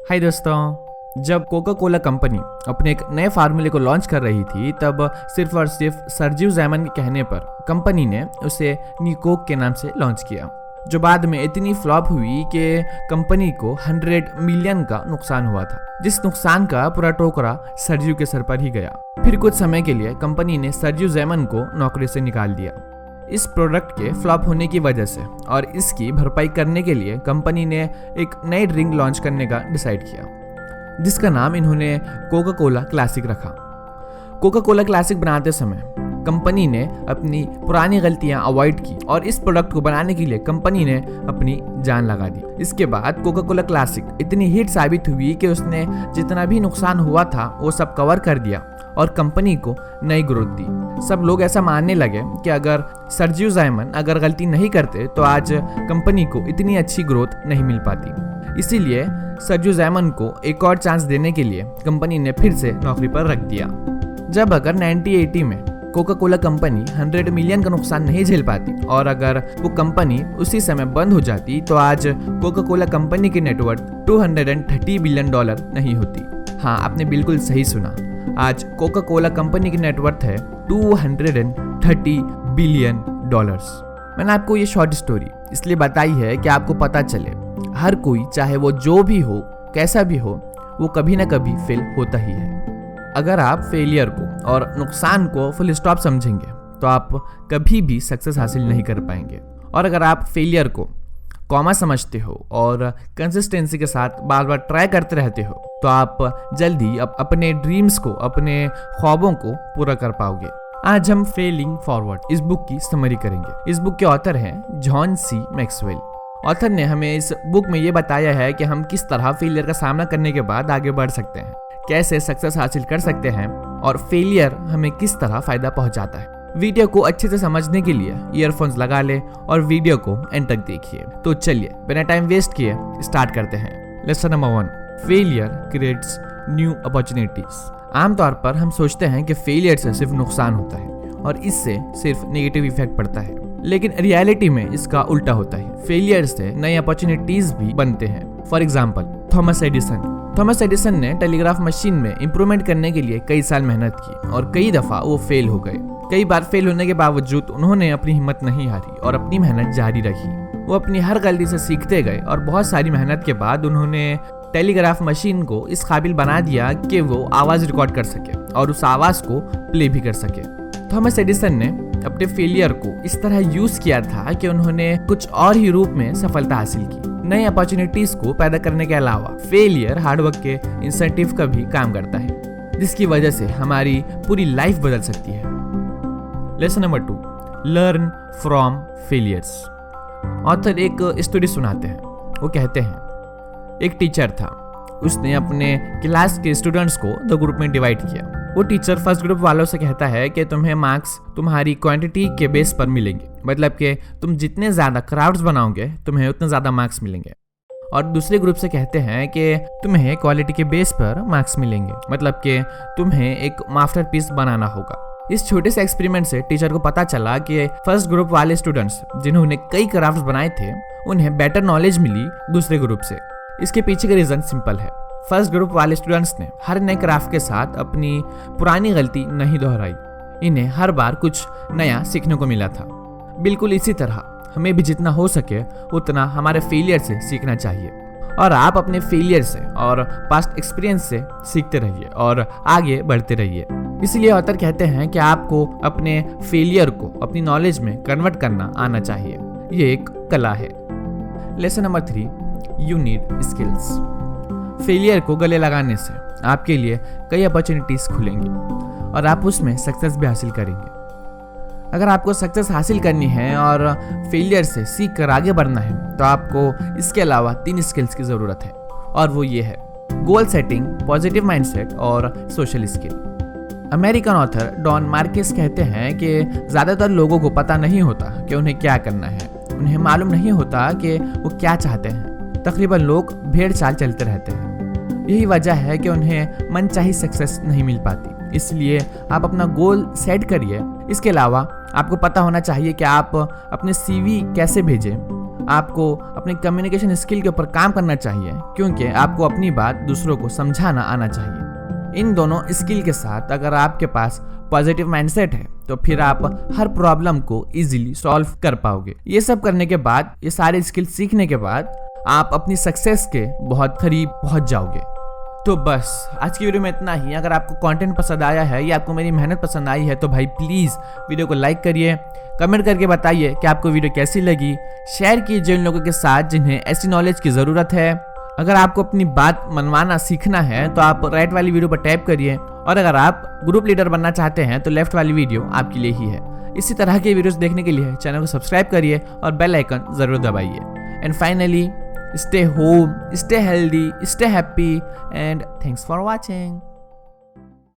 हाय दोस्तों, जब Coca Cola company अपने एक नए फार्मूले को लॉन्च कर रही थी तब सिर्फ और सिर्फ सरजीव जैमन के कहने पर कंपनी ने उसे न्यू कोक के नाम से लॉन्च किया, जो बाद में इतनी फ्लॉप हुई कि कंपनी को 100 मिलियन का नुकसान हुआ था, जिस नुकसान का पूरा टोकरा सरजीव के सर पर ही गया। फिर कुछ समय के लिए कंपनी ने सरजीव जैमन को नौकरी से निकाल दिया। इस प्रोडक्ट के फ्लॉप होने की वजह से और इसकी भरपाई करने के लिए कंपनी ने एक नई ड्रिंक लॉन्च करने का डिसाइड किया, जिसका नाम इन्होंने कोका कोला क्लासिक रखा। कोका कोला क्लासिक बनाते समय कंपनी ने अपनी पुरानी गलतियां अवॉइड की और इस प्रोडक्ट को बनाने के लिए कंपनी ने अपनी जान लगा दी। इसके बाद कोका कोला क्लासिक इतनी हिट साबित हुई कि उसने जितना भी नुकसान हुआ था वो सब कवर कर दिया और कंपनी को नई ग्रोथ दी। सब लोग ऐसा मानने लगे कि अगर सरजीव जैमन अगर गलती नहीं करते तो आज कंपनी को इतनी अच्छी ग्रोथ नहीं मिल पाती। इसीलिए सरजीव जैमन को एक और चांस देने के लिए कंपनी ने फिर से नौकरी पर रख दिया। जब अगर 1980 में कोका कोला कंपनी 100 मिलियन का नुकसान नहीं झेल पाती और अगर वो कंपनी उसी समय बंद हो जाती तो आज कोका कोला कंपनी की नेटवर्थ $230 बिलियन नहीं होती। हाँ, आपने बिल्कुल सही सुना, आज कोका कोला कंपनी की नेटवर्थ है $230 बिलियन। मैंने आपको ये शॉर्ट स्टोरी इसलिए बताई है कि आपको पता चले हर कोई, चाहे वो जो भी हो, कैसा भी हो, वो कभी ना कभी फेल होता ही है। अगर आप फेलियर को और नुकसान को फुल स्टॉप समझेंगे तो आप कभी भी सक्सेस हासिल नहीं कर पाएंगे, और अगर आप फेलियर को कॉमा समझते हो और कंसिस्टेंसी के साथ बार बार ट्राई करते रहते हो तो आप जल्दी अपने ड्रीम्स को, अपने ख्वाबों को पूरा कर पाओगे। आज हम फेलिंग फॉरवर्ड इस बुक की समरी करेंगे। इस बुक के ऑथर हैं जॉन सी मैक्सवेल। ऑथर ने हमें इस बुक में ये बताया है कि हम किस तरह फेलियर का सामना करने के बाद आगे बढ़ सकते हैं, कैसे सक्सेस हासिल कर सकते हैं और फेलियर हमें किस तरह फायदा पहुंचाता है। वीडियो को अच्छे से समझने के लिए ईयरफोन्स लगा ले और वीडियो को एंड तक देखिए। तो चलिए बिना टाइम वेस्ट किए स्टार्ट करते हैं। Lesson number 1, failure creates new opportunities. आमतौर पर हम सोचते हैं कि फेलियर से सिर्फ नुकसान होता है और इससे सिर्फ नेगेटिव इफेक्ट पड़ता है, लेकिन रियलिटी में इसका उल्टा होता है। फेलियर से नई अपॉर्चुनिटीज भी बनते हैं। फॉर एग्जाम्पल, थॉमस एडिसन ने टेलीग्राफ मशीन में इंप्रूवमेंट करने के लिए कई साल मेहनत की और कई दफा वो फेल हो गए। कई बार फेल होने के बावजूद उन्होंने अपनी हिम्मत नहीं हारी और अपनी मेहनत जारी रखी। वो अपनी हर गलती से सीखते गए और बहुत सारी मेहनत के बाद उन्होंने टेलीग्राफ मशीन को इस काबिल बना दिया कि वो आवाज रिकॉर्ड कर सके और उस आवाज को प्ले भी कर सके। थॉमस एडिसन ने अपने फेलियर को इस तरह यूज किया था कि उन्होंने कुछ और ही रूप में सफलता हासिल की। नई अपॉर्चुनिटीज को पैदा करने के अलावा फेलियर हार्डवर्क के इंसेंटिव का भी काम करता है, जिसकी वजह से हमारी पूरी लाइफ बदल सकती है। Lesson number 2, learn from failures. Author एक स्टोरी सुनाते हैं। वो कहते हैं, एक टीचर था, उसने अपने क्लास के स्टूडेंट्स को 2 ग्रुप में डिवाइड किया। वो टीचर फर्स्ट ग्रुप वालों से कहता है कि तुम्हें मार्क्स तुम्हारी क्वांटिटी के बेस पर मिलेंगे, मतलब कि तुम जितने ज्यादा क्राफ्ट्स बनाओगे तुम्हें उतने ज्यादा मार्क्स मिलेंगे। और दूसरे ग्रुप से कहते हैं कि तुम्हें क्वालिटी के बेस पर मार्क्स मिलेंगे, मतलब कि तुम्हें एक मास्टरपीस बनाना होगा। इस छोटे से एक्सपेरिमेंट से टीचर को पता चला कि फर्स्ट ग्रुप वाले स्टूडेंट्स जिन्होंने कई क्राफ्ट्स बनाए थे उन्हें बेटर नॉलेज मिली दूसरे ग्रुप से। इसके पीछे का रीजन सिंपल है। फर्स्ट ग्रुप वाले स्टूडेंट्स ने हर नए क्राफ्ट के साथ अपनी पुरानी गलती नहीं दोहराई। इन्हें हर बार कुछ नया सीखने को मिला था। बिल्कुल इसी तरह हमें भी जितना हो सके उतना हमारे फेलियर से सीखना चाहिए, और आप अपने फेलियर से और पास्ट एक्सपीरियंस से सीखते रहिए और आगे बढ़ते रहिए। इसलिए ऑथर कहते हैं कि आपको अपने फेलियर को अपनी नॉलेज में कन्वर्ट करना आना चाहिए। ये एक कला है। Lesson number 3, you need skills. Failure को गले लगाने से आपके लिए कई अपॉर्चुनिटीज खुलेंगी और आप उसमें सक्सेस भी हासिल करेंगे। अगर आपको सक्सेस हासिल करनी है और फेलियर से सीख कर आगे बढ़ना है तो आपको इसके अलावा 3 स्किल्स की जरूरत है, और वो ये है: गोल सेटिंग, पॉजिटिव माइंडसेट और social skill. American author Don Marquis कहते हैं कि ज्यादातर लोगों को पता नहीं होता कि उन्हें क्या करना है। उन्हें मालूम नहीं होता कि वो क्या चाहते हैं। तकरीबन लोग भेड़ चाल चलते रहते हैं। यही वजह है कि उन्हें मनचाही सक्सेस नहीं मिल पाती। इसलिए आप अपना गोल सेट करिए। इसके अलावा आपको पता होना चाहिए कि आप अपने CV कैसे भेजें, आपको अपने कम्युनिकेशन स्किल के ऊपर काम करना चाहिए, क्योंकि आपको अपनी बात दूसरों को समझाना आना चाहिए। इन दोनों स्किल के साथ अगर आपके पास पॉजिटिव माइंडसेट है तो फिर आप हर प्रॉब्लम को इजीली सॉल्व कर पाओगे। ये सब करने के बाद, ये सारे स्किल सीखने के बाद आप अपनी सक्सेस के बहुत करीब पहुंच जाओगे। तो बस आज की वीडियो में इतना ही। अगर आपको कंटेंट पसंद आया है या आपको मेरी मेहनत पसंद आई है तो भाई प्लीज़ वीडियो को लाइक करिए, कमेंट करके बताइए कि आपको वीडियो कैसी लगी, शेयर कीजिए उन लोगों के साथ जिन्हें ऐसी नॉलेज की ज़रूरत है। अगर आपको अपनी बात मनवाना सीखना है तो आप राइट वाली वीडियो पर टैप करिए, और अगर आप ग्रुप लीडर बनना चाहते हैं तो लेफ्ट वाली वीडियो आपके लिए ही है। इसी तरह के वीडियोस देखने के लिए चैनल को सब्सक्राइब करिए और बेल आइकन ज़रूर दबाइए। And finally, stay home, stay healthy, stay happy, and thanks for watching.